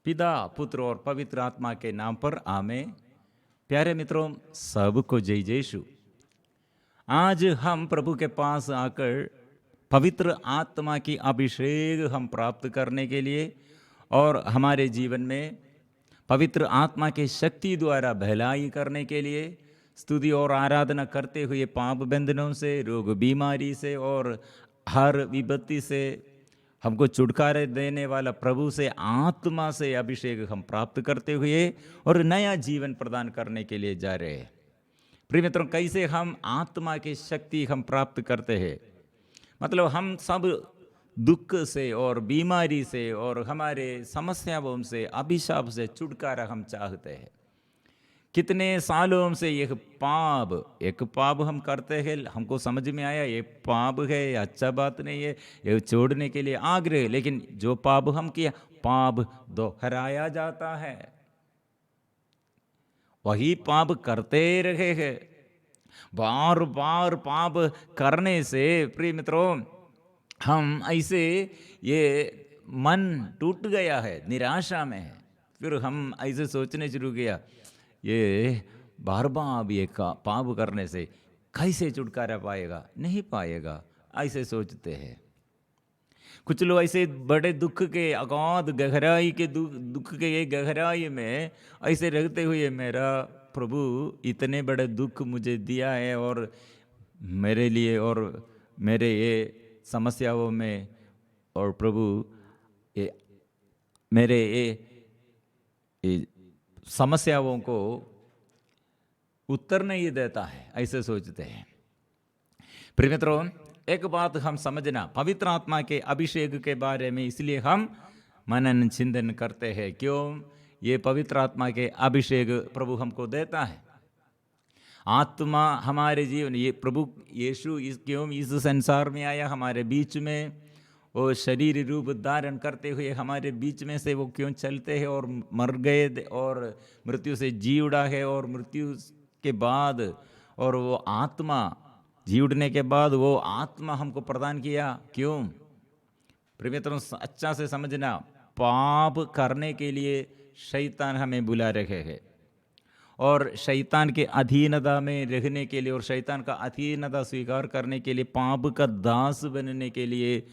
पिता, पुत्र और पवित्र आत्मा के नाम पर आमेन। प्यारे मित्रों, सबको जय यीशु। आज हम प्रभु के पास आकर पवित्र आत्मा की अभिषेक हम प्राप्त करने के लिए और हमारे जीवन में पवित्र आत्मा के शक्ति द्वारा भलाई करने के लिए स्तुति और आराधना करते हुए पाप बंधनों से, रोग बीमारी से और हर विपत्ति से हमको छुटकारा देने वाला प्रभु से आत्मा से अभिषेक हम प्राप्त करते हुए और नया जीवन प्रदान करने के लिए जा रहे हैं। प्रिय मित्रों, कैसे हम आत्मा की शक्ति हम प्राप्त करते हैं? मतलब हम सब दुख से और बीमारी से और हमारे समस्याओं से, अभिशाप से छुटकारा हम चाहते हैं। कितने सालों से एक पाप हम करते हैं, हमको समझ में आया ये पाप है, ये अच्छा बात नहीं है, ये छोड़ने के लिए आग्रह। लेकिन जो पाप हम किया, पाप दोहराया जाता है, वही पाप करते रहे हैं। बार बार पाप करने से प्रिय मित्रों, हम ऐसे ये मन टूट गया है, निराशा में है। फिर हम ऐसे सोचने शुरू किया, ये बार बार ये पाप करने से कैसे छुटकारा पाएगा? नहीं पाएगा, ऐसे सोचते हैं। कुछ लोग ऐसे बड़े दुख के अगाध गहराई के दुख के ये गहराई में ऐसे रहते हुए, मेरा प्रभु इतने बड़े दुख मुझे दिया है और मेरे लिए और मेरे ये समस्याओं में, और प्रभु ये मेरे ये समस्याओं को उत्तर नहीं देता है, ऐसे सोचते हैं। प्रिय मित्रों, एक बात हम समझना, पवित्र आत्मा के अभिषेक के बारे में इसलिए हम मनन चिंतन करते हैं। क्यों? ये पवित्र आत्मा के अभिषेक प्रभु हमको देता है। आत्मा हमारे जीवन, ये प्रभु यीशु क्यों इस संसार में आया, हमारे बीच में वो शरीर रूप धारण करते हुए हमारे बीच में से वो क्यों चलते हैं और मर गए और मृत्यु से जी उड़ा है, और मृत्यु के बाद और वो आत्मा जी उड़ने के बाद वो आत्मा हमको प्रदान किया। क्यों? प्रिय मित्रों, अच्छा से समझना, पाप करने के लिए शैतान हमें बुला रहे हैं और शैतान के अधीनता में रहने के लिए और शैतान का अधीनता स्वीकार करने के लिए, पाप का दास बनने के लिए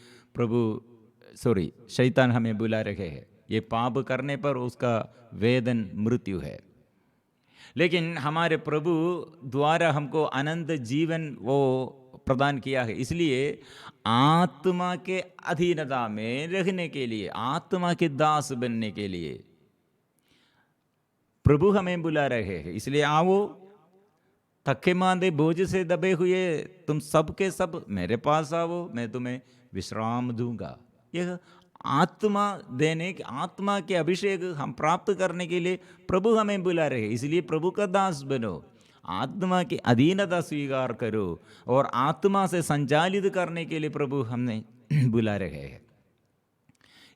शैतान हमें बुला रहे हैं। ये पाप करने पर उसका वेदन मृत्यु है। लेकिन हमारे प्रभु द्वारा हमको अनंत जीवन वो प्रदान किया है। इसलिए आत्मा के अधीनता में रहने के लिए, आत्मा के दास बनने के लिए प्रभु हमें बुला रहे हैं। इसलिए आओ, थके मांदे बोझ से दबे हुए तुम सब के सब मेरे पास आओ, मैं तुम्हें विश्राम दूंगा। यह आत्मा देने के, आत्मा के अभिषेक हम प्राप्त करने के लिए प्रभु हमें बुला रहे हैं। इसलिए प्रभु का दास बनो, आत्मा की अधीनता स्वीकार करो और आत्मा से संचालित करने के लिए प्रभु हमें बुला रहे हैं।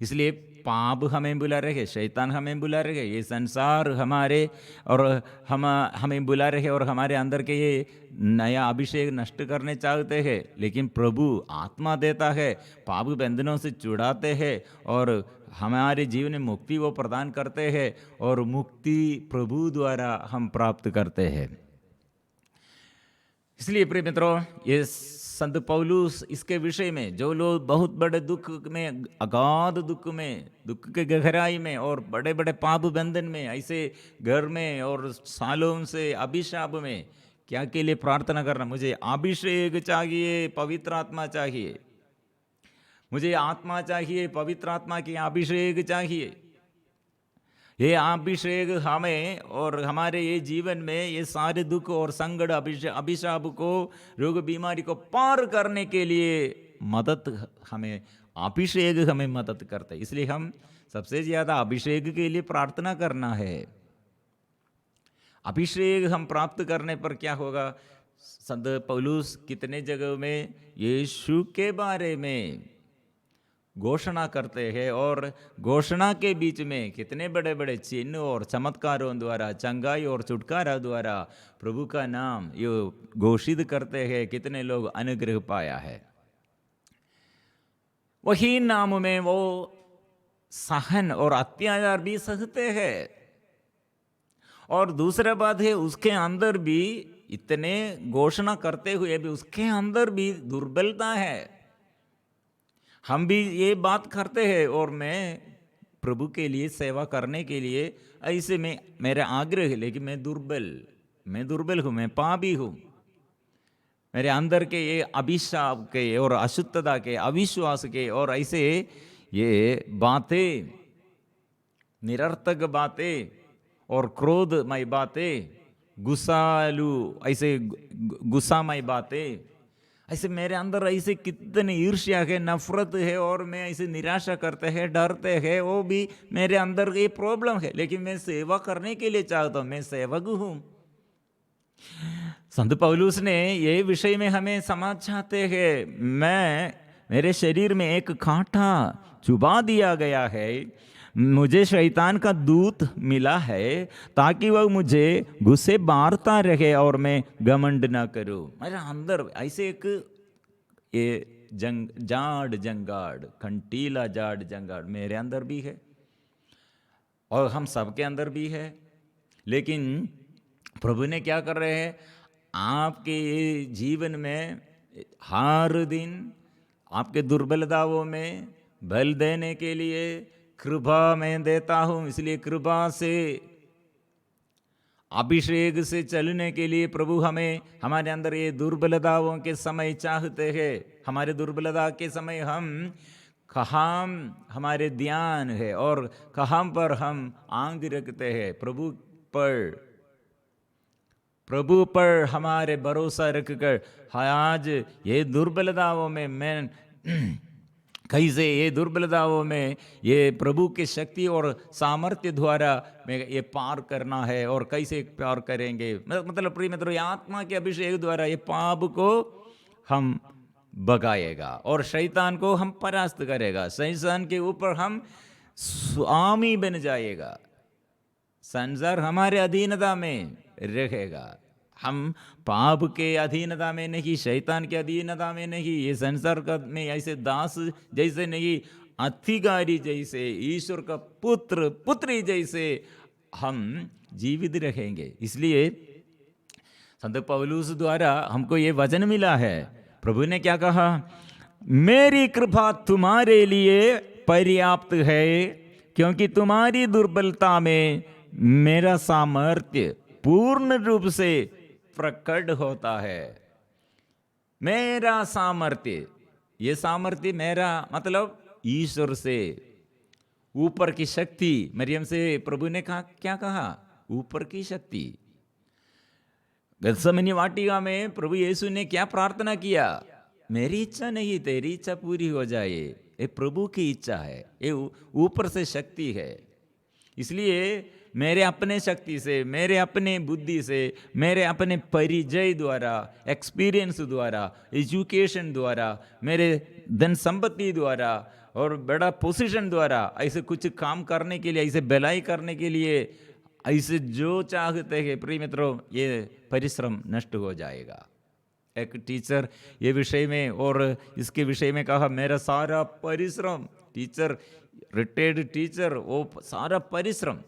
इसलिए पाप हमें बुला रहे, शैतान हमें बुला रहे, ये संसार हमारे और हमें बुला रहे और हमारे अंदर के ये नया अभिषेक नष्ट करने चाहते हैं। लेकिन प्रभु आत्मा देता है, पाप बंधनों से छुड़ाते हैं और हमारे जीवन में मुक्ति वो प्रदान करते हैं, और मुक्ति प्रभु द्वारा हम प्राप्त करते हैं। इसलिए प्रिय मित्रों, ये संत पौलुस इसके विषय में, जो लोग बहुत बड़े दुख में, अगाध दुख में, दुख के गहराई में और बड़े बड़े पाप बंधन में, ऐसे घर में और सालों से अभिशाप में, क्या के लिए प्रार्थना करना? मुझे अभिषेक चाहिए, पवित्र आत्मा चाहिए, मुझे आत्मा चाहिए, पवित्र आत्मा की अभिषेक चाहिए। ये अभिषेक हमें और हमारे ये जीवन में ये सारे दुख और संकट, अभिशाप को, रोग बीमारी को पार करने के लिए हमें अभिषेक हमें मदद करता है। इसलिए हम सबसे ज्यादा अभिषेक के लिए प्रार्थना करना है। अभिषेक हम प्राप्त करने पर क्या होगा? संत पौलुस कितने जगह में यीशु के बारे में घोषणा करते हैं, और घोषणा के बीच में कितने बड़े बड़े चिन्ह और चमत्कारों द्वारा, चंगाई और छुटकारा द्वारा प्रभु का नाम ये घोषित करते हैं। कितने लोग अनुग्रह पाया है। वही नाम में वो सहन और अत्याचार भी सहते हैं। और दूसरा बात है, उसके अंदर भी इतने घोषणा करते हुए भी उसके अंदर भी दुर्बलता है। हम भी ये बात करते हैं, और मैं प्रभु के लिए सेवा करने के लिए ऐसे में मेरा आग्रह है, लेकिन मैं दुर्बल हूँ, मैं पापी हूँ। मेरे अंदर के ये अभिशाप के और अशुद्धता के, अविश्वास के और ऐसे ये बातें, निरर्थक बातें और क्रोधमय बातें, गुस्सालू ऐसे गुस्सामय बातें, ऐसे मेरे अंदर ऐसे कितनी ईर्ष्या है, नफरत है, और मैं ऐसे निराशा करते हैं, डरते हैं, वो भी मेरे अंदर ये प्रॉब्लम है। लेकिन मैं सेवा करने के लिए चाहता हूँ, मैं सेवक हूँ। संत पौलुस ने ये विषय में हमें समझाते हैं, मेरे शरीर में एक कांटा चुभा दिया गया है, मुझे शैतान का दूत मिला है ताकि वह मुझे गुस्से बारता रहे और मैं घमंड ना करूं। मेरे अंदर ऐसे एक ये जंगाड़, कंटीला जाड़ जंगाड़ मेरे अंदर भी है, और हम सबके अंदर भी है। लेकिन प्रभु ने क्या कर रहे हैं, आपके जीवन में हर दिन आपके दुर्बलताओं में बल देने के लिए कृपा मैं देता हूँ। इसलिए कृपा से, अभिषेक से चलने के लिए प्रभु हमें हमारे अंदर ये दुर्बलताओं के समय चाहते हैं। हमारे दुर्बलता के समय हम कहाँ हमारे ध्यान है और कहाँ पर हम आंख रखते हैं, प्रभु पर हमारे भरोसा रखकर आज ये दुर्बलताओं में मैं कैसे ये दुर्बलताओं में ये प्रभु की शक्ति और सामर्थ्य द्वारा में ये पार करना है, और कैसे पार करेंगे। मतलब प्रिय मित्रों, आत्मा के अभिषेक द्वारा ये पाप को हम भगाएगा और शैतान को हम परास्त करेगा। शैतान के ऊपर हम स्वामी बन जाएगा, संसार हमारे अधीनता में रहेगा। हम पाप के अधीनता में नहीं, शैतान के अधीनता में नहीं, ये संसार का में ऐसे दास जैसे नहीं, अधिकारी जैसे, ईश्वर का पुत्र पुत्री जैसे हम जीवित रहेंगे। इसलिए संत पौलुस द्वारा हमको ये वचन मिला है। प्रभु ने क्या कहा, मेरी कृपा तुम्हारे लिए पर्याप्त है, क्योंकि तुम्हारी दुर्बलता में मेरा सामर्थ्य पूर्ण रूप से प्रकट होता है। मेरा सामर्थ्य, ये सामर्थ्य मेरा मतलब ईश्वर से, ऊपर की शक्ति। मरियम से प्रभु ने कहा, क्या कहा, ऊपर की शक्ति। गत्सेमनी वाटिका में प्रभु यीशु ने क्या प्रार्थना किया, मेरी इच्छा नहीं तेरी इच्छा पूरी हो जाए। ये प्रभु की इच्छा है, ये ऊपर से शक्ति है। इसलिए मेरे अपने शक्ति से, मेरे अपने बुद्धि से, मेरे अपने परिचय द्वारा, एक्सपीरियंस द्वारा, एजुकेशन द्वारा, मेरे धन संपत्ति द्वारा और बड़ा पोजीशन द्वारा ऐसे कुछ काम करने के लिए, ऐसे भलाई करने के लिए, ऐसे जो चाहते हैं प्रिय मित्रों, ये परिश्रम नष्ट हो जाएगा। एक टीचर ये विषय में और इसके विषय में कहा, मेरा सारा परिश्रम, टीचर, रिटायर्ड टीचर, वो सारा परिश्रम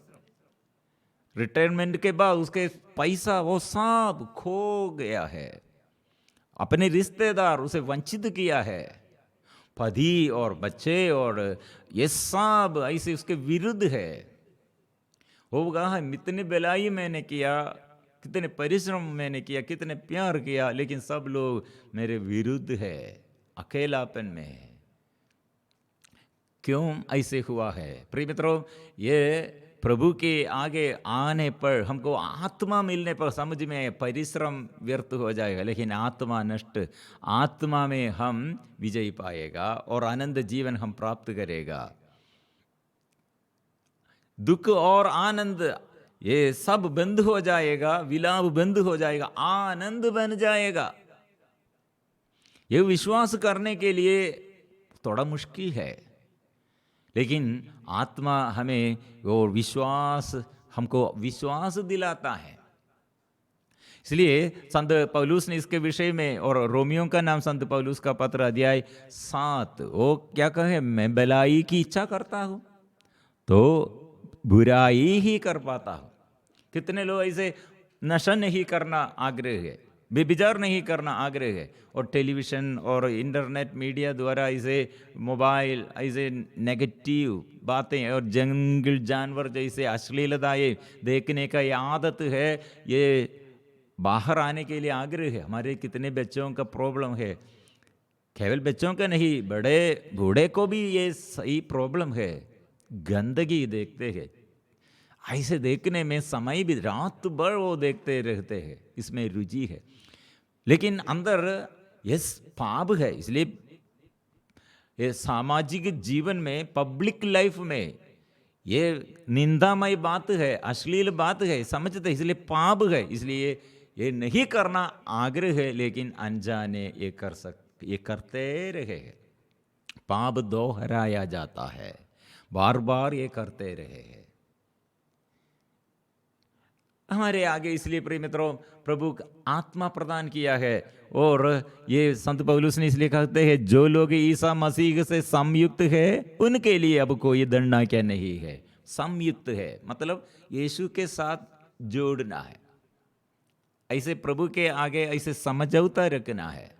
रिटायरमेंट के बाद उसके पैसा वो सब खो गया है, अपने रिश्तेदार उसे वंचित किया है, पति और बच्चे और ये सब ऐसे उसके विरुद्ध है। वो कहा, इतनी भलाई मैंने किया, कितने परिश्रम मैंने किया, कितने प्यार किया, लेकिन सब लोग मेरे विरुद्ध है, अकेलापन में है। क्यों ऐसे हुआ है प्रिय मित्रों? ये प्रभु के आगे आने पर, हमको आत्मा मिलने पर समझ में परिश्रम व्यर्थ हो जाएगा, लेकिन आत्मा नष्ट, आत्मा में हम विजय पाएगा और आनंद जीवन हम प्राप्त करेगा। दुख और आनंद ये सब बंद हो जाएगा, विलाप बंद हो जाएगा, आनंद बन जाएगा। ये विश्वास करने के लिए थोड़ा मुश्किल है, लेकिन आत्मा हमें और विश्वास, हमको विश्वास दिलाता है। इसलिए संत पौलुस ने इसके विषय में, और रोमियो का नाम संत पौलुस का पत्र अध्याय 7, वो क्या कहे, मैं भलाई की इच्छा करता हूँ, तो बुराई ही कर पाता हूँ। कितने लोग ऐसे नशा नहीं करना आग्रह है, बेविचार नहीं करना आग्रह है, और टेलीविज़न और इंटरनेट मीडिया द्वारा ऐसे मोबाइल ऐसे नेगेटिव बातें और जंगल जानवर जैसे अश्लीलताएं देखने का ये आदत है, ये बाहर आने के लिए आग्रह है। हमारे कितने बच्चों का प्रॉब्लम है, केवल बच्चों का नहीं, बड़े बूढ़े को भी ये सही प्रॉब्लम है। गंदगी देखते हैं, ऐसे देखने में समय भी रात भर वो देखते रहते हैं, इसमें रुचि है, लेकिन अंदर ये पाप है। इसलिए ये सामाजिक जीवन में, पब्लिक लाइफ में ये निंदामय बात है, अश्लील बात है, समझते, इसलिए पाप है, इसलिए ये नहीं करना आग्रह है, लेकिन अनजाने ये करते रहे। पाप दोहराया जाता है, बार बार ये करते रहे हैं हमारे आगे। इसलिए प्रिय मित्रों, प्रभु आत्मा प्रदान किया है, और ये संत पौलुस ने इसलिए कहते हैं, जो लोग ईसा मसीह से संयुक्त है उनके लिए अब कोई दंडना क्या नहीं है। संयुक्त है मतलब यीशु के साथ जोड़ना है, ऐसे प्रभु के आगे ऐसे समझौता रखना है,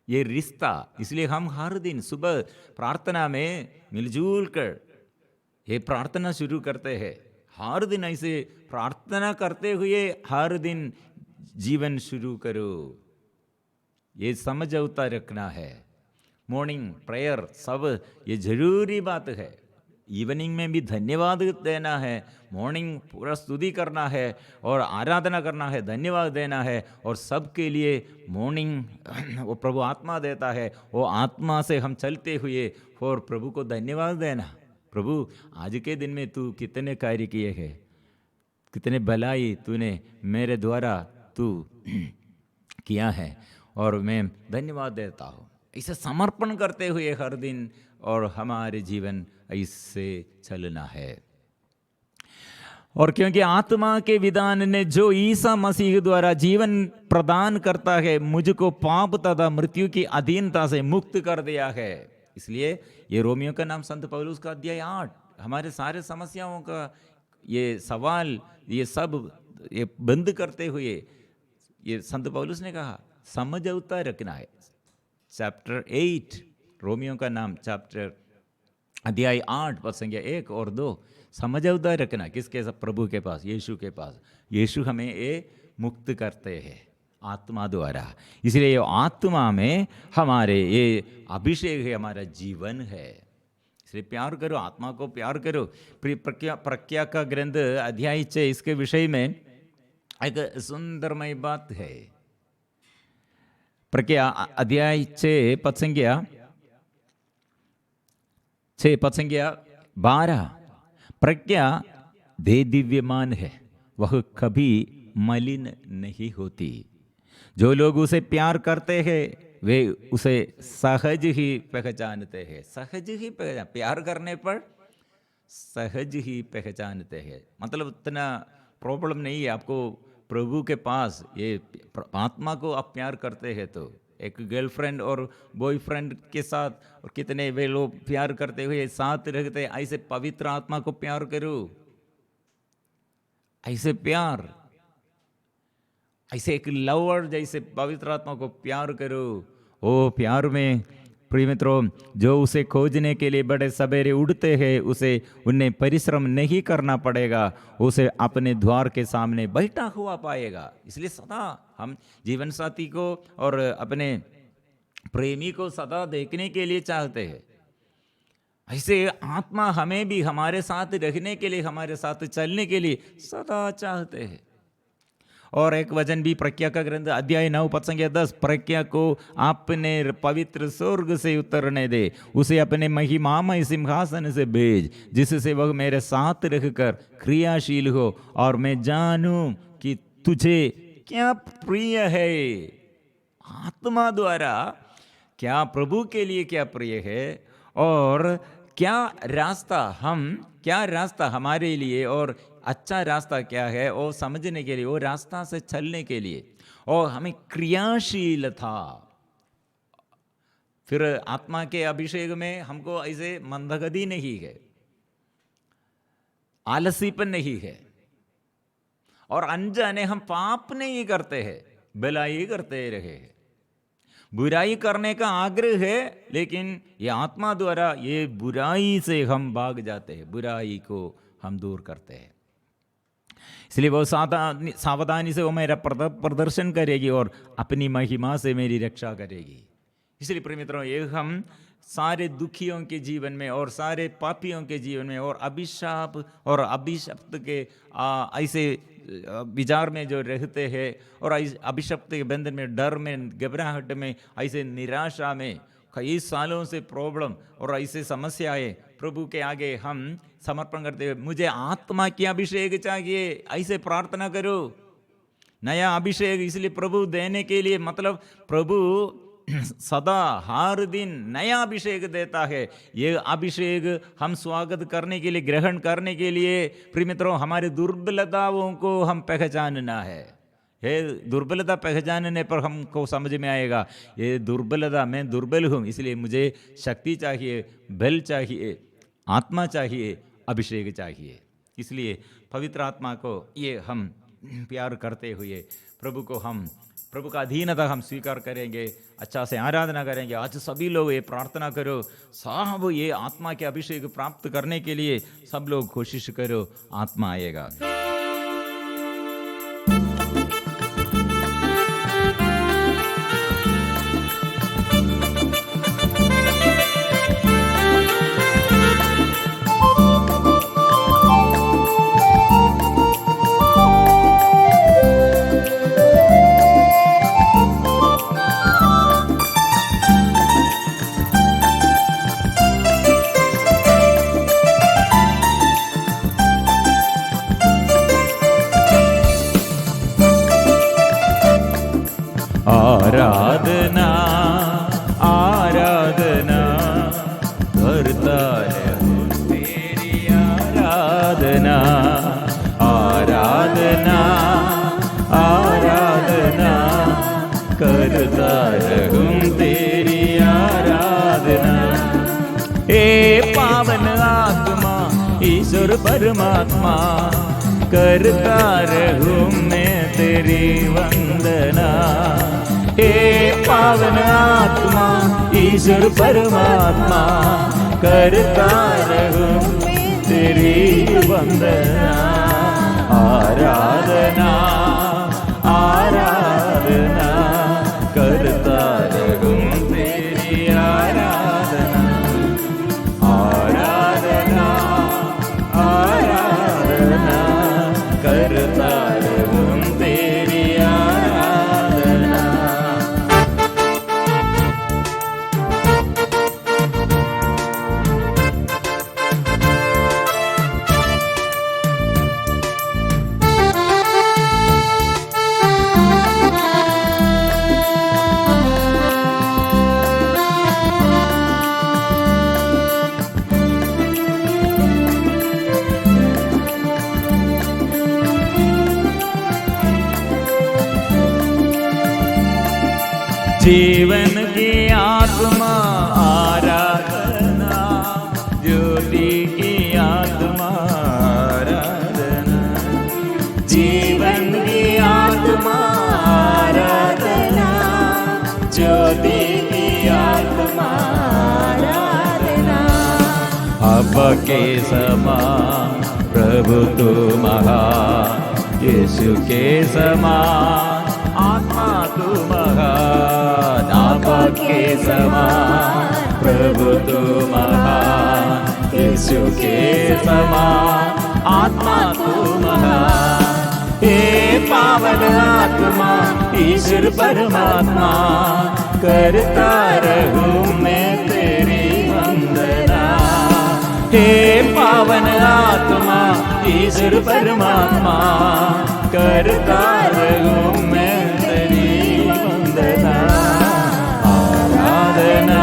ये रिश्ता। इसलिए हम हर दिन सुबह प्रार्थना में मिलजुल कर ये प्रार्थना शुरू करते हैं। हर दिन ऐसे प्रार्थना करते हुए हर दिन जीवन शुरू करो, ये समझौता रखना है। मॉर्निंग प्रेयर सब ये जरूरी बात है। इवनिंग में भी धन्यवाद देना है, मॉर्निंग पूरा स्तुति करना है और आराधना करना है, धन्यवाद देना है, और सबके लिए मॉर्निंग वो प्रभु आत्मा देता है, वो आत्मा से हम चलते हुए और प्रभु को धन्यवाद देना। प्रभु आज के दिन में तू कितने कार्य किए हैं, कितने भलाई तूने मेरे द्वारा तू किया है, और मैं धन्यवाद देता हूँ। इसे समर्पण करते हुए हर दिन, और हमारे जीवन ऐसे चलना है। और क्योंकि आत्मा के विधान ने जो ईसा मसीह द्वारा जीवन प्रदान करता है, मुझको पाप तथा मृत्यु की अधीनता से मुक्त कर दिया है। इसलिए ये रोमियो का नाम संत पौलुस का अध्याय 8 हमारे सारे समस्याओं का ये सवाल ये सब ये बंद करते हुए ये संत पौलुस ने कहा समझौता रखना है। चैप्टर 8 रोमियो का नाम चैप्टर अध्याय 8 पद संख्या 1 और 2, समझौता रखना किसके साथ? प्रभु के पास, यीशु के पास। यीशु हमें ये मुक्त करते हैं आत्मा द्वारा। इसलिए ये आत्मा में हमारे ये अभिषेक है, हमारा जीवन है। इसलिए प्यार करो, आत्मा को प्यार करो। प्रज्ञा का ग्रंथ अध्याय 6 इसके विषय में एक सुंदरमय बात है। प्रज्ञा अध्याय 6 पद संख्या 12, प्रज्ञा दे दिव्यमान है, वह कभी मलिन नहीं होती। जो लोग उसे प्यार करते हैं वे उसे सहज ही पहचानते हैं। सहज ही पहचान, प्यार करने पर सहज ही पहचानते हैं। मतलब इतना प्रॉब्लम नहीं है आपको प्रभु के पास। ये आत्मा को आप प्यार करते हैं तो एक गर्लफ्रेंड और बॉयफ्रेंड के साथ और कितने वे लोग प्यार करते हुए साथ रहते, ऐसे पवित्र आत्मा को प्यार करो, ऐसे प्यार, ऐसे एक लवर जैसे पवित्र आत्मा को प्यार करो। ओ प्यार में प्रिय मित्रों, जो उसे खोजने के लिए बड़े सवेरे उठते हैं उसे उन्हें परिश्रम नहीं करना पड़ेगा, उसे अपने द्वार के सामने बैठा हुआ पाएगा। इसलिए सदा हम जीवन साथी को और अपने प्रेमी को सदा देखने के लिए चाहते हैं। ऐसे आत्मा हमें भी हमारे साथ रहने के लिए, हमारे साथ चलने के लिए सदा चाहते हैं। और एक वचन भी प्रज्ञा का ग्रंथ अध्याय 9 पद संख्या 10, प्रज्ञा को अपने पवित्र स्वर्ग से उतरने दे, उसे अपने महिमामय सिंहासन से भेज, जिससे वह मेरे साथ रहकर क्रियाशील हो और मैं जानूं कि तुझे क्या प्रिय है। आत्मा द्वारा क्या प्रभु के लिए क्या प्रिय है, और क्या रास्ता हमारे लिए और अच्छा रास्ता क्या है, वो समझने के लिए, वो रास्ता से चलने के लिए, और हमें क्रियाशील था। फिर आत्मा के अभिषेक में हमको ऐसे मंदगति नहीं है। आलसीपन नहीं है, और अनजाने हम पाप नहीं करते हैं, भलाई करते रहे हैं। बुराई करने का आग्रह है, लेकिन ये आत्मा द्वारा ये बुराई से हम भाग जाते हैं, बुराई को हम दूर करते हैं। इसलिए वो सावधानी से वो मेरा प्रदर्शन करेगी और अपनी महिमा से मेरी रक्षा करेगी। इसलिए प्रिय मित्रों, ये हम सारे दुखियों के जीवन में और सारे पापियों के जीवन में और अभिशाप और अभिशप्त के ऐसे विचार में जो रहते हैं और अभिशप्त के बंधन में, डर में, घबराहट में, ऐसे निराशा में, कई सालों से प्रॉब्लम और ऐसे समस्याएं, प्रभु के आगे हम समर्पण करते हैं। मुझे आत्मा की अभिषेक चाहिए, ऐसे प्रार्थना करो, नया अभिषेक। इसलिए प्रभु देने के लिए, मतलब प्रभु सदा हर दिन नया अभिषेक देता है। ये अभिषेक हम स्वागत करने के लिए, ग्रहण करने के लिए प्रिय मित्रों, हमारे दुर्बलताओं को हम पहचानना है। ये दुर्बलता पहचानने पर हमको समझ में आएगा, ये दुर्बलता, मैं दुर्बल हूँ, इसलिए मुझे शक्ति चाहिए, बल चाहिए, आत्मा चाहिए, अभिषेक चाहिए। इसलिए पवित्र आत्मा को ये हम प्यार करते हुए प्रभु का अधीनता हम स्वीकार करेंगे, अच्छा से आराधना करेंगे। आज सभी लोग ये प्रार्थना करो, साहब ये आत्मा के अभिषेक प्राप्त करने के लिए सब लोग कोशिश करो, आत्मा आएगा। आराधना आराधना करता रहूं तेरी आराधना, आराधना आराधना करता रहूं तेरी आराधना। हे पावन आत्मा ईश्वर परमात्मा, करता रहूं मैं तेरी वंदना। हे पावन आत्मा ईश्वर परमात्मा, करता रहूं तेरी वंदना। आराधना आराधना करता रहूं तेरी आराधना, आराधना आराधना करता रहूं तेरी आराधना। जीवन की आत्मा आराधना, ज्योति की आत्मा आराधना, जीवन की आत्मा आराधना, ज्योति की आत्मा आराधना। अब के समान प्रभु तू महान, यीशु के समान आत्मा तू महान। आपा के समान प्रभु तू महान, यीशु के समान आत्मा तू महान। हे पावन आत्मा ईश्वर परमात्मा, करता रहूं मैं तेरी वंदना। हे पावन आत्मा ईश्वर परमात्मा, करता रहूं मैं तेरी वंदना। आराधना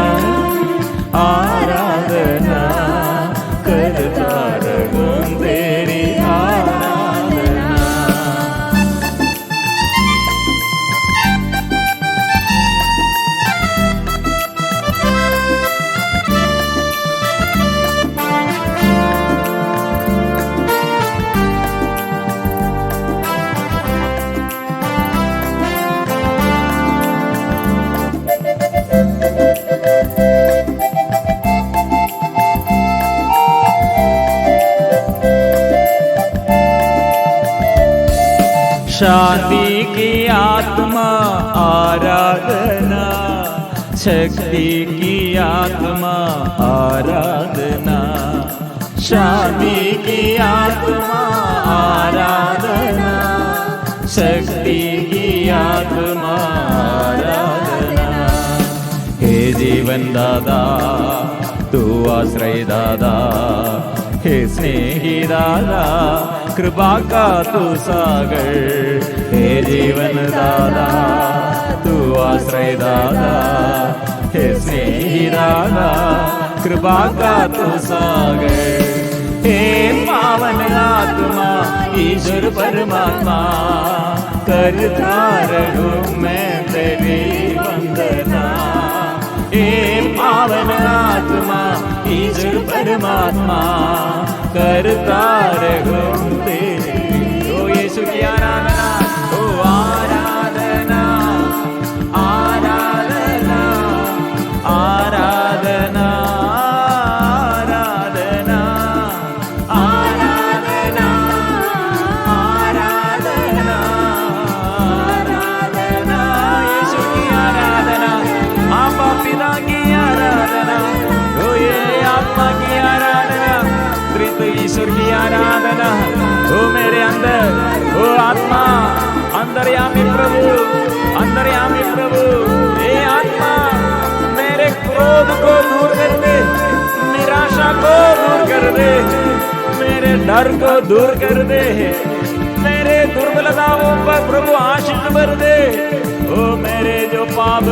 आराधना करता रहूं तेरी आराधना। शांति की आत्मा आराधना, शक्ति की आत्मा आराधना, शांति की आत्मा आराधना, शक्ति की आत्मा आराधना। हे जीवन दादा तू आश्रय दादा, हे स्नेही दादा कृपा का तू सागर, हे जीवन दादा तू आश्रय दादा, हे स्नेही दादा कृपा का तू सागर। हे पावन आत्मा ईश्वर परमात्मा, करता रहूं मैं तेरी वंदना। हे पावन आत्मा ईश्वर परमात्मा, करता रहूं तेरी। ओ यीशु की आराधना, ओ आराधना आराधना आराधना आराधना आराधना आराधना आराधना, यीशु की आराधना, आपा पिता की आराधना, ओ ये आत्मा की आराधना, त्रित्व ईश्वर की आराधना। ओ मेरे अंदर, ओ आत्मा अंतर्यामी प्रभु, अंतर्यामी प्रभु, ये आत्मा मेरे क्रोध को दूर कर दे, निराशा को दूर कर दे, मेरे डर को दूर कर दे, मेरे दुर्बलताओं पर प्रभु आशीष भर दे। ओ मेरे जो पाप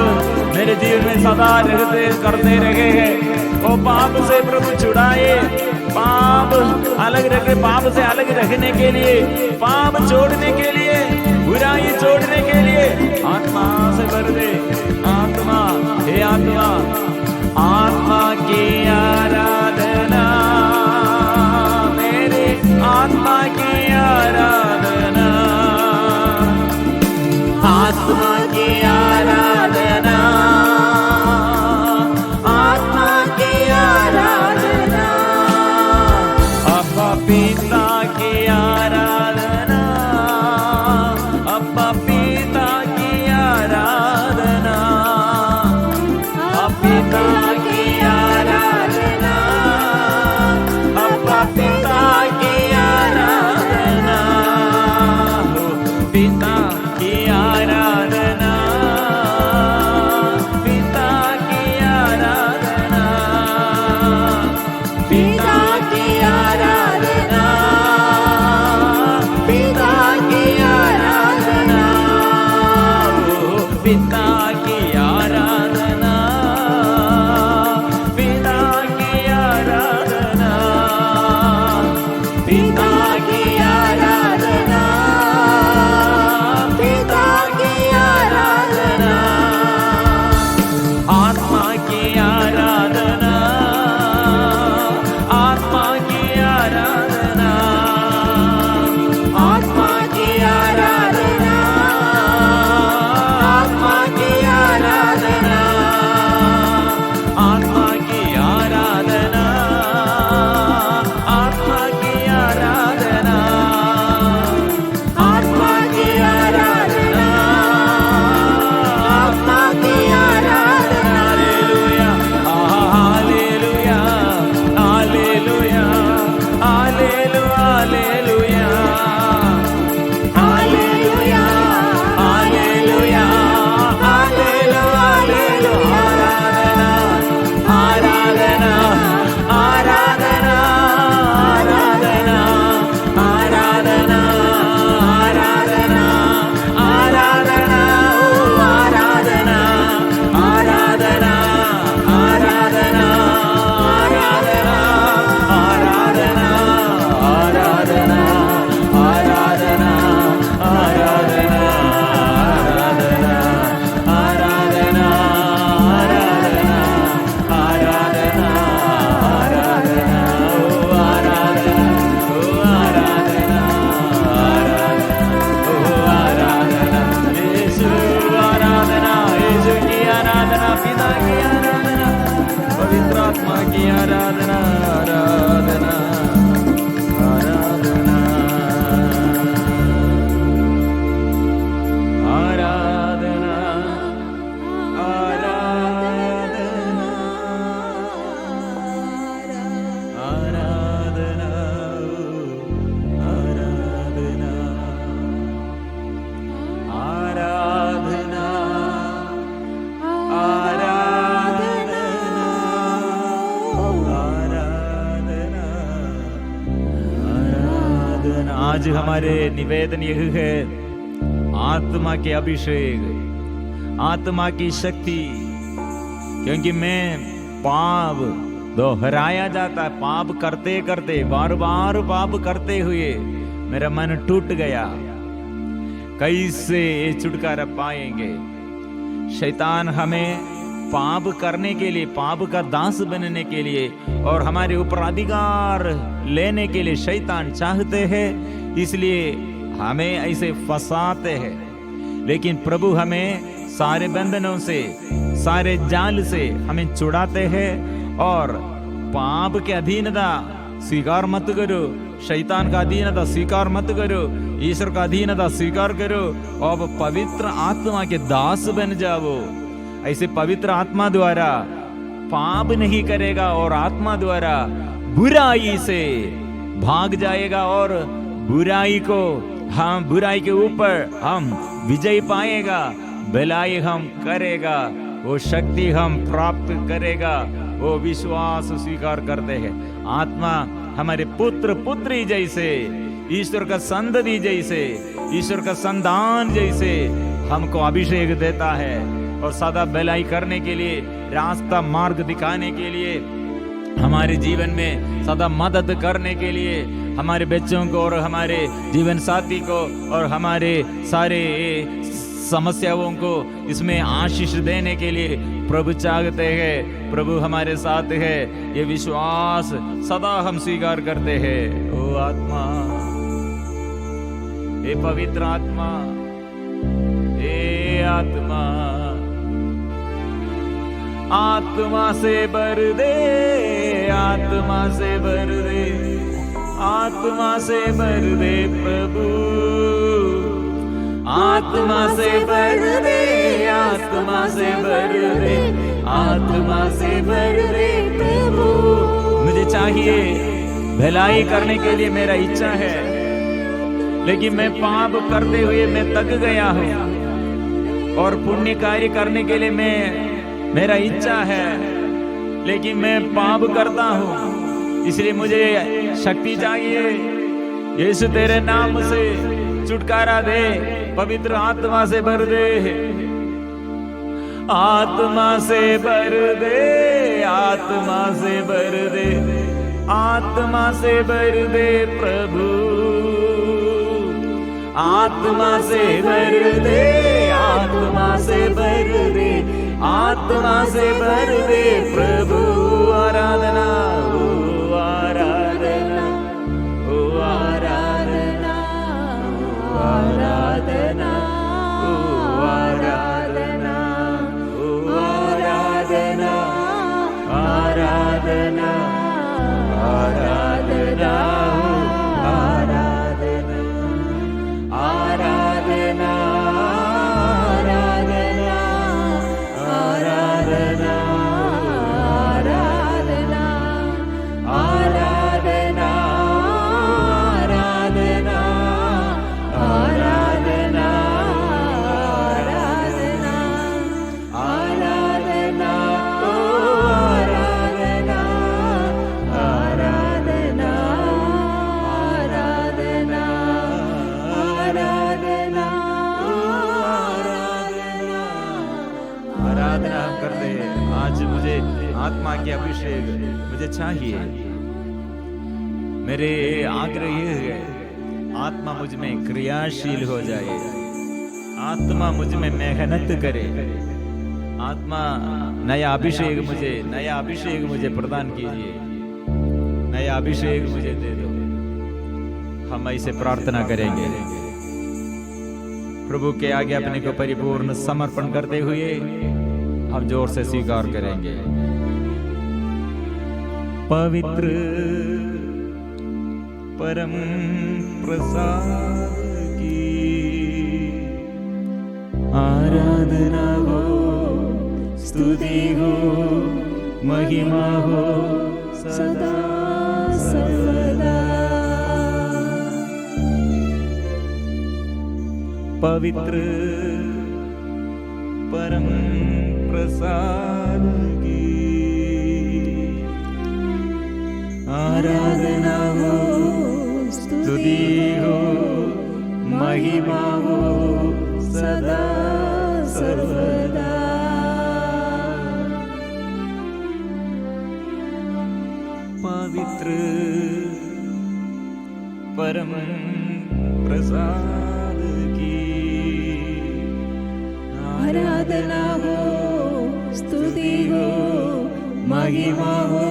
मेरे जीवन में सदा रहते करते रहे हैं, वो पाप से प्रभु छुड़ाए, पाप अलग रखे, पाप से अलग रखने के लिए, पाप छोड़ने के लिए, बुराई छोड़ने के लिए आत्मा से भर दे। आत्मा, हे आत्मा, आत्मा की आराधना, मेरे आत्मा की आराधना, आत्मा की आराधना, आत्मा की आराधना, अब्बा पिता की आराधना, अब्बा पिता की आराधना, पिता की आराधना, अब्बा पिता की आराधना, पिता की आराधना, पिता की आराधना, पिता की आराधना, पिता की आराधना, पिता की आराधना, पिता की आराधना, पिता की आराधना, पिता की आराधना, आत्मा की आराधना, आत्मा की आराधना, आत्मा की आराधना, आत्मा की आराधना, आत्मा की आराधना, आत्मा की आराधना, आज हमारे निवेदन यह है, आत्मा के अभिषेक, आत्मा की शक्ति, क्योंकि मैं पाप दोहराया जाता है, पाप करते करते, बार बार पाप करते हुए मेरा मन टूट गया। कैसे ये छुटकारा पाएंगे? शैतान हमें पाप करने के लिए, पाप का दास बनने के लिए और हमारे ऊपर अधिकार लेने के लिए शैतान चाहते हैं, इसलिए हमें ऐसे फंसाते हैं। लेकिन प्रभु हमें सारे बंधनों से, सारे जाल से हमें छुड़ाते हैं और पाप के अधीनता स्वीकार मत करो, शैतान का अधीनता स्वीकार मत करो, ईश्वर का अधीनता स्वीकार करो और पवित्र आत्मा के दास बन जाओ। ऐसे पवित्र आत्मा द्वारा पाप नहीं करेगा और आत्मा द्वारा बुराई से भाग जाएगा और बुराई को हम, बुराई के ऊपर हम विजय पाएगा, भलाई हम करेगा, वो शक्ति हम प्राप्त करेगा। वो विश्वास स्वीकार करते हैं। आत्मा हमारे पुत्र पुत्री जैसे, ईश्वर का संतति जैसे, ईश्वर का संतान जैसे हमको अभिषेक देता है और सदा भलाई करने के लिए, रास्ता मार्ग दिखाने के लिए, हमारे जीवन में सदा मदद करने के लिए, हमारे बच्चों को और हमारे जीवन साथी को और हमारे सारे समस्याओं को इसमें आशीष देने के लिए प्रभु चाहते हैं। प्रभु हमारे साथ है, ये विश्वास सदा हम स्वीकार करते हैं। ओ आत्मा, हे पवित्र आत्मा, हे आत्मा, आत्मा से भर दे, आत्मा से भर दे, आत्मा से भर दे प्रभु, आत्मा से भर दे, आत्मा से भर दे, आत्मा से भर दे प्रभु। मुझे चाहिए भलाई करने के लिए, मेरा इच्छा है, लेकिन मैं पाप करते हुए मैं थक गया हूँ और पुण्य कार्य करने के लिए मेरा इच्छा है, लेकिन मैं पाप करता हूँ, इसलिए मुझे शक्ति चाहिए। यीशु तेरे नाम से छुटकारा दे, पवित्र आत्मा से भर दे, आत्मा से भर दे, आत्मा से भर दे, आत्मा से भर दे प्रभु, आत्मा से भर दे, आत्मा से भर दे, आत्मा से भर दे प्रभु। आराधना, ओ आराधना, ओ आराधना, ओ आराधना, ओ आराधना, ओ आराधना, आराधना, आराधना, आराधना, आराधना, आत्मा के अभिषेक मुझे चाहिए। मेरे आग्रह ये है, आत्मा मुझ में क्रियाशील हो जाए, आत्मा मुझ में मेहनत करे, आत्मा नया अभिषेक मुझे प्रदान कीजिए, नया अभिषेक मुझे दे दो। हम ऐसे प्रार्थना करेंगे, प्रभु के आगे अपने को परिपूर्ण समर्पण करते हुए हम जोर से स्वीकार करेंगे। पवित्र परम प्रसाद की आराधना हो, स्तुति हो, महिमा हो सदा सर्वदा। पवित्र परम प्रसाद की आराधना हो, स्तुति हो, महिमा हो सदा सर्वदा। पवित्र परम प्रसाद की आराधना हो, स्तुति हो, महिमा हो